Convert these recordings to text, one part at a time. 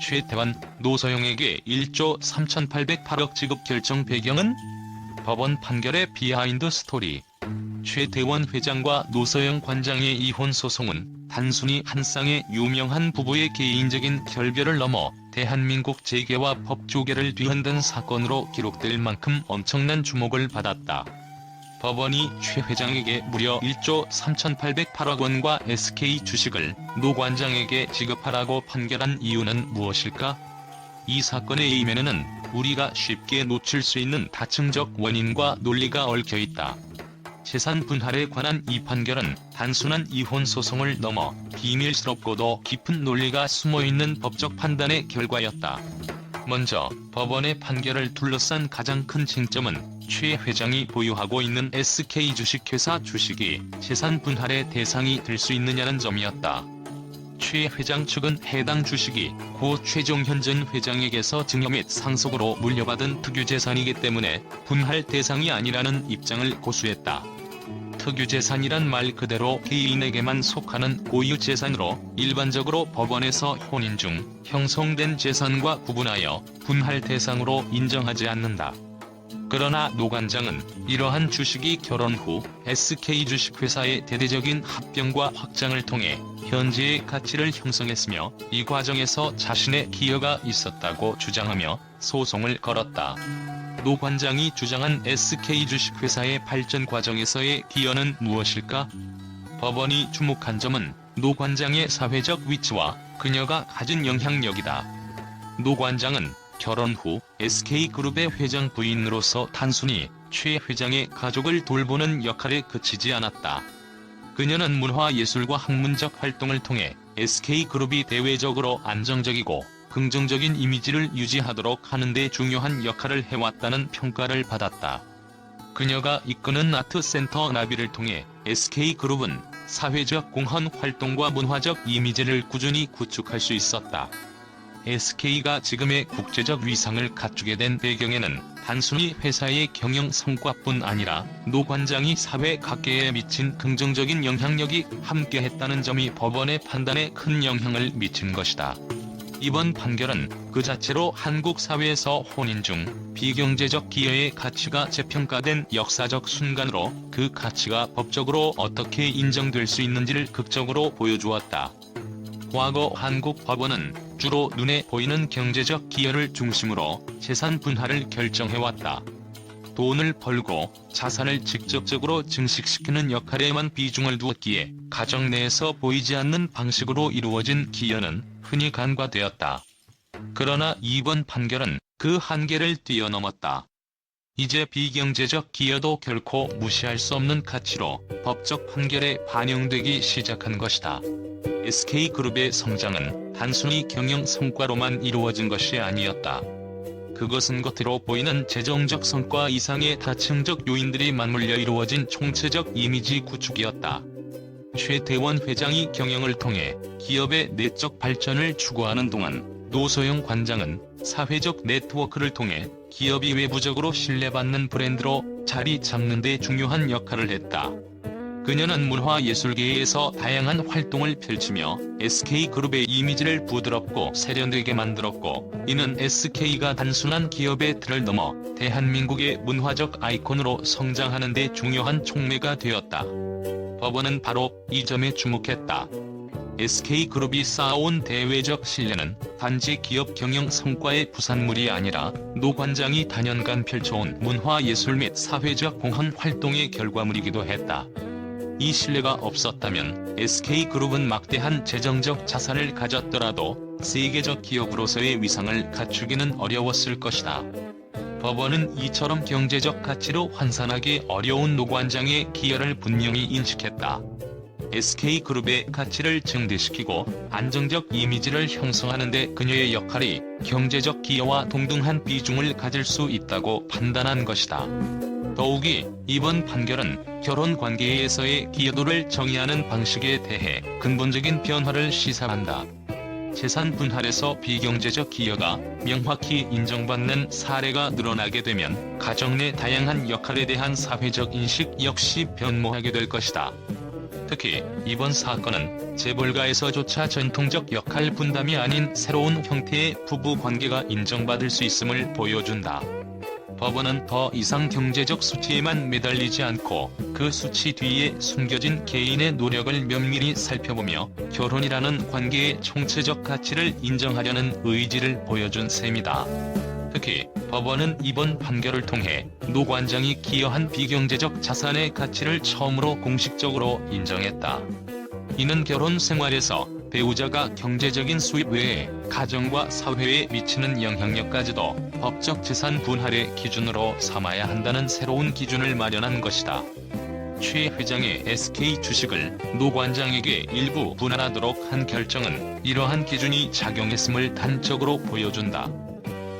최태원, 노소영에게 1조 3,808억 지급 결정 배경은? 법원 판결의 비하인드 스토리. 최태원 회장과 노소영 관장의 이혼 소송은 단순히 한 쌍의 유명한 부부의 개인적인 결별을 넘어 대한민국 재계와 법조계를 뒤흔든 사건으로 기록될 만큼 엄청난 주목을 받았다. 법원이 최 회장에게 무려 1조 3,808억 원과 SK 주식을 노 관장에게 지급하라고 판결한 이유는 무엇일까? 이 사건의 이면에는 우리가 쉽게 놓칠 수 있는 다층적 원인과 논리가 얽혀있다. 재산 분할에 관한 이 판결은 단순한 이혼 소송을 넘어 비밀스럽고도 깊은 논리가 숨어있는 법적 판단의 결과였다. 먼저 법원의 판결을 둘러싼 가장 큰 쟁점은 최 회장이 보유하고 있는 SK 주식회사 주식이 재산 분할의 대상이 될 수 있느냐는 점이었다. 최 회장 측은 해당 주식이 고 최종현 전 회장에게서 증여 및 상속으로 물려받은 특유재산이기 때문에 분할 대상이 아니라는 입장을 고수했다. 특유재산이란 말 그대로 개인에게만 속하는 고유재산으로 일반적으로 법원에서 혼인 중 형성된 재산과 구분하여 분할 대상으로 인정하지 않는다. 그러나 노 관장은 이러한 주식이 결혼 후 SK 주식회사의 대대적인 합병과 확장을 통해 현재의 가치를 형성했으며 이 과정에서 자신의 기여가 있었다고 주장하며 소송을 걸었다. 노 관장이 주장한 SK 주식회사의 발전 과정에서의 기여는 무엇일까? 법원이 주목한 점은 노 관장의 사회적 위치와 그녀가 가진 영향력이다. 노 관장은 결혼 후 SK그룹의 회장 부인으로서 단순히 최 회장의 가족을 돌보는 역할에 그치지 않았다. 그녀는 문화예술과 학문적 활동을 통해 SK그룹이 대외적으로 안정적이고 긍정적인 이미지를 유지하도록 하는 데 중요한 역할을 해왔다는 평가를 받았다. 그녀가 이끄는 아트센터 나비를 통해 SK그룹은 사회적 공헌 활동과 문화적 이미지를 꾸준히 구축할 수 있었다. SK가 지금의 국제적 위상을 갖추게 된 배경에는 단순히 회사의 경영 성과뿐 아니라 노 관장이 사회 각계에 미친 긍정적인 영향력이 함께했다는 점이 법원의 판단에 큰 영향을 미친 것이다. 이번 판결은 그 자체로 한국 사회에서 혼인 중 비경제적 기여의 가치가 재평가된 역사적 순간으로 그 가치가 법적으로 어떻게 인정될 수 있는지를 극적으로 보여주었다. 과거 한국 법원은 주로 눈에 보이는 경제적 기여를 중심으로 재산 분할을 결정해왔다. 돈을 벌고 자산을 직접적으로 증식시키는 역할에만 비중을 두었기에 가정 내에서 보이지 않는 방식으로 이루어진 기여는 흔히 간과되었다. 그러나 이번 판결은 그 한계를 뛰어넘었다. 이제 비경제적 기여도 결코 무시할 수 없는 가치로 법적 판결에 반영되기 시작한 것이다. SK그룹의 성장은 단순히 경영 성과로만 이루어진 것이 아니었다. 그것은 겉으로 보이는 재정적 성과 이상의 다층적 요인들이 맞물려 이루어진 총체적 이미지 구축이었다. 최태원 회장이 경영을 통해 기업의 내적 발전을 추구하는 동안 노소영 관장은 사회적 네트워크를 통해 기업이 외부적으로 신뢰받는 브랜드로 자리 잡는 데 중요한 역할을 했다. 그녀는 문화예술계에서 다양한 활동을 펼치며 SK그룹의 이미지를 부드럽고 세련되게 만들었고, 이는 SK가 단순한 기업의 틀을 넘어 대한민국의 문화적 아이콘으로 성장하는 데 중요한 촉매가 되었다. 법원은 바로 이 점에 주목했다. SK그룹이 쌓아온 대외적 신뢰는 단지 기업 경영 성과의 부산물이 아니라 노 관장이 단연간 펼쳐온 문화예술 및 사회적 공헌 활동의 결과물이기도 했다. 이 신뢰가 없었다면 SK그룹은 막대한 재정적 자산을 가졌더라도 세계적 기업으로서의 위상을 갖추기는 어려웠을 것이다. 법원은 이처럼 경제적 가치로 환산하기 어려운 노 관장의 기여를 분명히 인식했다. SK그룹의 가치를 증대시키고 안정적 이미지를 형성하는 데 그녀의 역할이 경제적 기여와 동등한 비중을 가질 수 있다고 판단한 것이다. 더욱이 이번 판결은 결혼 관계에서의 기여도를 정의하는 방식에 대해 근본적인 변화를 시사한다. 재산 분할에서 비경제적 기여가 명확히 인정받는 사례가 늘어나게 되면 가정 내 다양한 역할에 대한 사회적 인식 역시 변모하게 될 것이다. 특히 이번 사건은 재벌가에서조차 전통적 역할 분담이 아닌 새로운 형태의 부부 관계가 인정받을 수 있음을 보여준다. 법원은 더 이상 경제적 수치에만 매달리지 않고 그 수치 뒤에 숨겨진 개인의 노력을 면밀히 살펴보며 결혼이라는 관계의 총체적 가치를 인정하려는 의지를 보여준 셈이다. 특히 법원은 이번 판결을 통해 노 관장이 기여한 비경제적 자산의 가치를 처음으로 공식적으로 인정했다. 이는 결혼 생활에서 배우자가 경제적인 수입 외에 가정과 사회에 미치는 영향력까지도 법적 재산 분할의 기준으로 삼아야 한다는 새로운 기준을 마련한 것이다. 최 회장의 SK 주식을 노 관장에게 일부 분할하도록 한 결정은 이러한 기준이 작용했음을 단적으로 보여준다.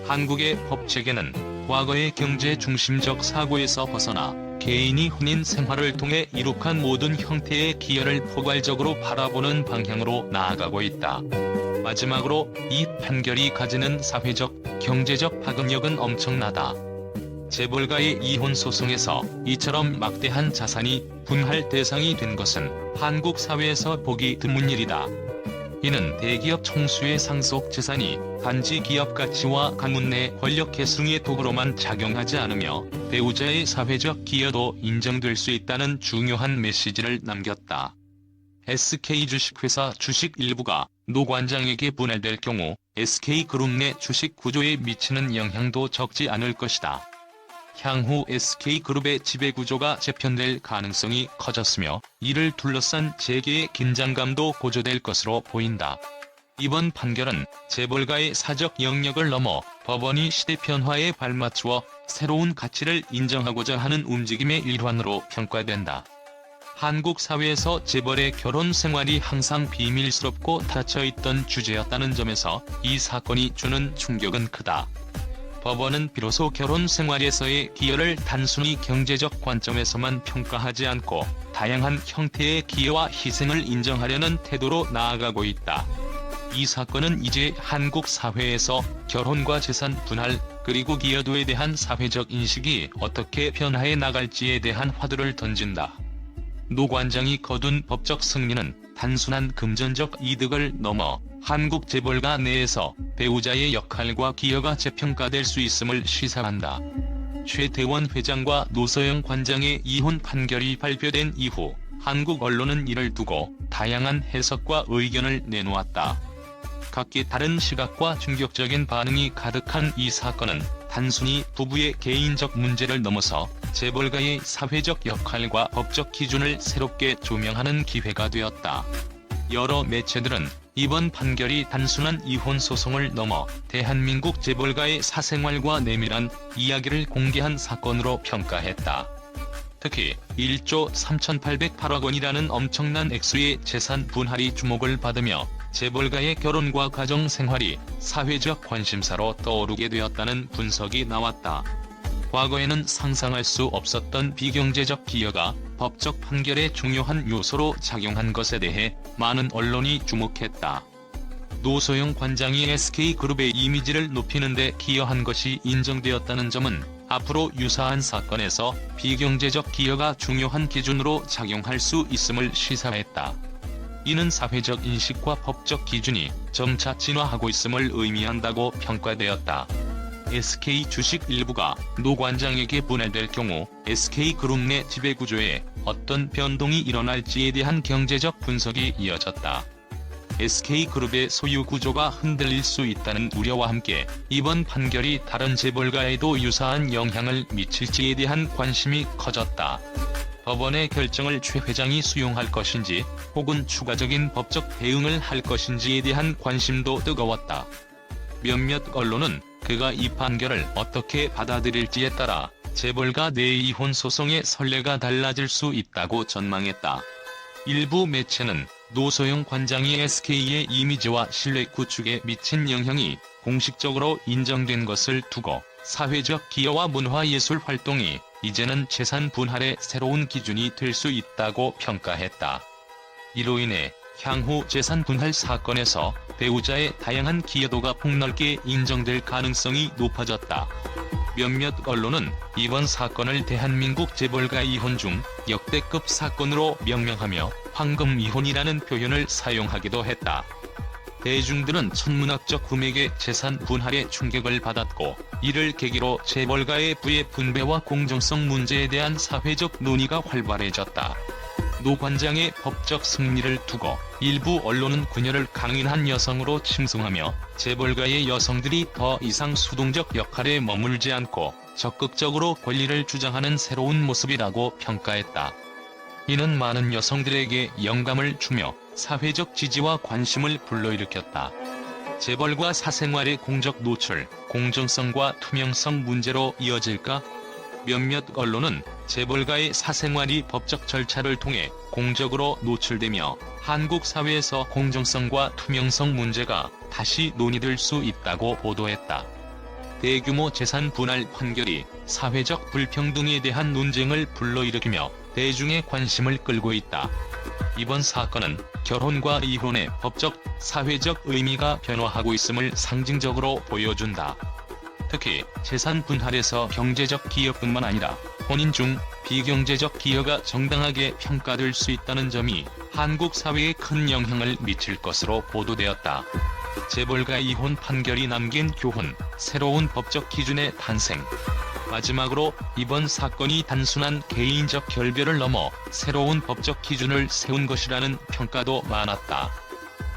한국의 법체계는 과거의 경제 중심적 사고에서 벗어나 개인이 혼인 생활을 통해 이룩한 모든 형태의 기여를 포괄적으로 바라보는 방향으로 나아가고 있다. 마지막으로 이 판결이 가지는 사회적, 경제적 파급력은 엄청나다. 재벌가의 이혼 소송에서 이처럼 막대한 자산이 분할 대상이 된 것은 한국 사회에서 보기 드문 일이다. 이는 대기업 총수의 상속 재산이 단지 기업 가치와 가문 내 권력 계승의 도구로만 작용하지 않으며 배우자의 사회적 기여도 인정될 수 있다는 중요한 메시지를 남겼다. SK 주식회사 주식 일부가 노 관장에게 분할될 경우 SK그룹 내 주식 구조에 미치는 영향도 적지 않을 것이다. 향후 SK그룹의 지배구조가 재편될 가능성이 커졌으며 이를 둘러싼 재계의 긴장감도 고조될 것으로 보인다. 이번 판결은 재벌가의 사적 영역을 넘어 법원이 시대 변화에 발맞추어 새로운 가치를 인정하고자 하는 움직임의 일환으로 평가된다. 한국 사회에서 재벌의 결혼 생활이 항상 비밀스럽고 닫혀있던 주제였다는 점에서 이 사건이 주는 충격은 크다. 법원은 비로소 결혼 생활에서의 기여를 단순히 경제적 관점에서만 평가하지 않고 다양한 형태의 기여와 희생을 인정하려는 태도로 나아가고 있다. 이 사건은 이제 한국 사회에서 결혼과 재산 분할, 그리고 기여도에 대한 사회적 인식이 어떻게 변화해 나갈지에 대한 화두를 던진다. 노 관장이 거둔 법적 승리는 단순한 금전적 이득을 넘어 한국 재벌가 내에서 배우자의 역할과 기여가 재평가될 수 있음을 시사한다. 최대원 회장과 노서영 관장의 이혼 판결이 발표된 이후 한국 언론은 이를 두고 다양한 해석과 의견을 내놓았다. 각기 다른 시각과 충격적인 반응이 가득한 이 사건은 단순히 부부의 개인적 문제를 넘어서 재벌가의 사회적 역할과 법적 기준을 새롭게 조명하는 기회가 되었다. 여러 매체들은 이번 판결이 단순한 이혼 소송을 넘어 대한민국 재벌가의 사생활과 내밀한 이야기를 공개한 사건으로 평가했다. 특히 1조 3,808억 원이라는 엄청난 액수의 재산 분할이 주목을 받으며 재벌가의 결혼과 가정 생활이 사회적 관심사로 떠오르게 되었다는 분석이 나왔다. 과거에는 상상할 수 없었던 비경제적 기여가 법적 판결의 중요한 요소로 작용한 것에 대해 많은 언론이 주목했다. 노소영 관장이 SK그룹의 이미지를 높이는 데 기여한 것이 인정되었다는 점은 앞으로 유사한 사건에서 비경제적 기여가 중요한 기준으로 작용할 수 있음을 시사했다. 이는 사회적 인식과 법적 기준이 점차 진화하고 있음을 의미한다고 평가되었다. SK 주식 일부가 노 관장에게 분할될 경우 SK그룹 내 지배구조에 어떤 변동이 일어날지에 대한 경제적 분석이 이어졌다. SK그룹의 소유 구조가 흔들릴 수 있다는 우려와 함께 이번 판결이 다른 재벌가에도 유사한 영향을 미칠지에 대한 관심이 커졌다. 법원의 결정을 최 회장이 수용할 것인지 혹은 추가적인 법적 대응을 할 것인지에 대한 관심도 뜨거웠다. 몇몇 언론은 그가 이 판결을 어떻게 받아들일지에 따라 재벌가 내 이혼 소송의 선례가 달라질 수 있다고 전망했다. 일부 매체는 노소영 관장이 SK의 이미지와 신뢰 구축에 미친 영향이 공식적으로 인정된 것을 두고 사회적 기여와 문화예술 활동이 이제는 재산 분할의 새로운 기준이 될 수 있다고 평가했다. 이로 인해 향후 재산 분할 사건에서 배우자의 다양한 기여도가 폭넓게 인정될 가능성이 높아졌다. 몇몇 언론은 이번 사건을 대한민국 재벌가 이혼 중 역대급 사건으로 명명하며 황금 이혼이라는 표현을 사용하기도 했다. 대중들은 천문학적 금액의 재산 분할에 충격을 받았고, 이를 계기로 재벌가의 부의 분배와 공정성 문제에 대한 사회적 논의가 활발해졌다. 노 관장의 법적 승리를 두고 일부 언론은 그녀를 강인한 여성으로 칭송하며, 재벌가의 여성들이 더 이상 수동적 역할에 머물지 않고 적극적으로 권리를 주장하는 새로운 모습이라고 평가했다. 이는 많은 여성들에게 영감을 주며 사회적 지지와 관심을 불러일으켰다. 재벌과 사생활의 공적 노출, 공정성과 투명성 문제로 이어질까? 몇몇 언론은 재벌가의 사생활이 법적 절차를 통해 공적으로 노출되며 한국 사회에서 공정성과 투명성 문제가 다시 논의될 수 있다고 보도했다. 대규모 재산 분할 판결이 사회적 불평등에 대한 논쟁을 불러일으키며 대중의 관심을 끌고 있다. 이번 사건은 결혼과 이혼의 법적, 사회적 의미가 변화하고 있음을 상징적으로 보여준다. 특히 재산 분할에서 경제적 기여뿐만 아니라 혼인 중 비경제적 기여가 정당하게 평가될 수 있다는 점이 한국 사회에 큰 영향을 미칠 것으로 보도되었다. 재벌가 이혼 판결이 남긴 교훈, 새로운 법적 기준의 탄생. 마지막으로 이번 사건이 단순한 개인적 결별을 넘어 새로운 법적 기준을 세운 것이라는 평가도 많았다.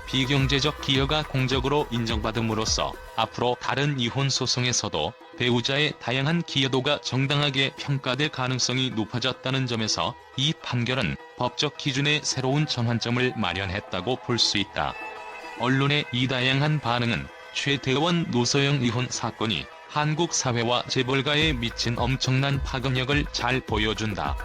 비경제적 기여가 공적으로 인정받음으로써 앞으로 다른 이혼 소송에서도 배우자의 다양한 기여도가 정당하게 평가될 가능성이 높아졌다는 점에서 이 판결은 법적 기준의 새로운 전환점을 마련했다고 볼 수 있다. 언론의 이 다양한 반응은 최대원 노서영 이혼 사건이 한국 사회와 재벌가에 미친 엄청난 파급력을 잘 보여준다.